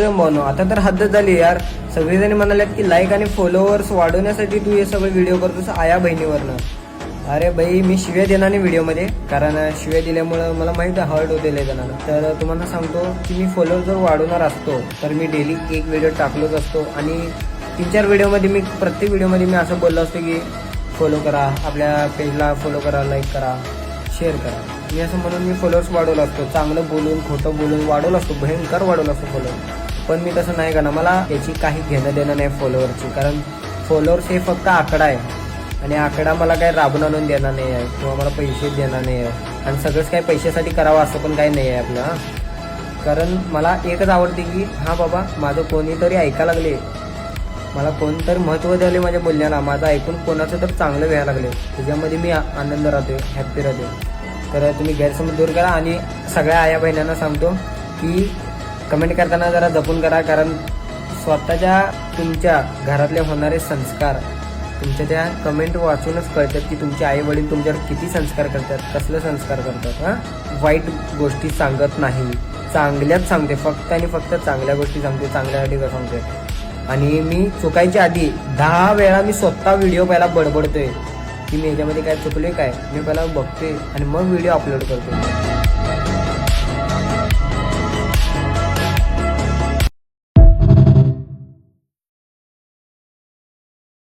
म्हणून आता तर हद्द झाली यार. सगळेजण म्हणालेत की लाईक आणि फॉलोअर्स वाढवण्यासाठी तू हे सगळे व्हिडिओ करतोस आया बहिणीवरनं. अरे भाई मी शिव्या देणार नाही व्हिडिओमध्ये, कारण शिव्या दिल्यामुळं मला माहीत आहे हर्ट होते जणांना. तर तुम्हाला सांगतो की मी फॉलोअर जर वाढवणार असतो तर मी डेली एक व्हिडिओ टाकलोच असतो. आणि 3-4 व्हिडिओमध्ये मी प्रत्येक व्हिडिओमध्ये मी असं बोललो असतो की फॉलो करा, आपल्या पेजला फॉलो करा, लाईक करा, शेअर करा. मी असं म्हणून मी फॉलोअर्स वाढवलं असतो. चांगलं बोलून खोटं बोलून वाढवलं असतो, भयंकर वाढवलं असतो फॉलोअर. पण मी तसं नाही करणार. मला याची काही घेणं देणं नाही फॉलोअरची, कारण फॉलोअर्स हे फक्त आकडा आहे आणि आकडा मला काही राबून आणून देणार नाही आहे किंवा मला पैसे देणार नाही आहे. आणि सगळंच काही पैशासाठी करावं असं पण काही नाही आहे आपलं. कारण मला एकच आवडते की हां बाबा माझं कोणीतरी ऐकायला लागले, मला कोणतरी महत्त्व द्याले माझ्या बोलण्याला, माझं ऐकून कोणाचं तर चांगलं व्हायला लागले, त्याच्यामध्ये मी आनंद राहतो, हॅप्पी राहतो. तर तुम्ही गैरसमज दूर करा. आणि सगळ्या आया बहिण्यांना सांगतो की कमेंट करताना जरा जपून करा, कारण स्वतःच्या तुमच्या घरातले होणारे संस्कार तुमच्या त्या कमेंट वाचूनच कळतात की तुमचे आई वडील तुमच्यावर किती संस्कार करतात, कसले संस्कार करतात. वाईट गोष्टी सांगत नाही, चांगल्याच सांगते, फक्त आणि फक्त चांगल्या गोष्टी सांगते, चांगल्यासाठी सांगते. आणि मी चुकायच्या आधी 10 वेळा मी स्वतः व्हिडिओ पहिला बडबडतोय की मी याच्यामध्ये काय चुकले काय, मी पहिला बघते आणि मग व्हिडिओ अपलोड करतो.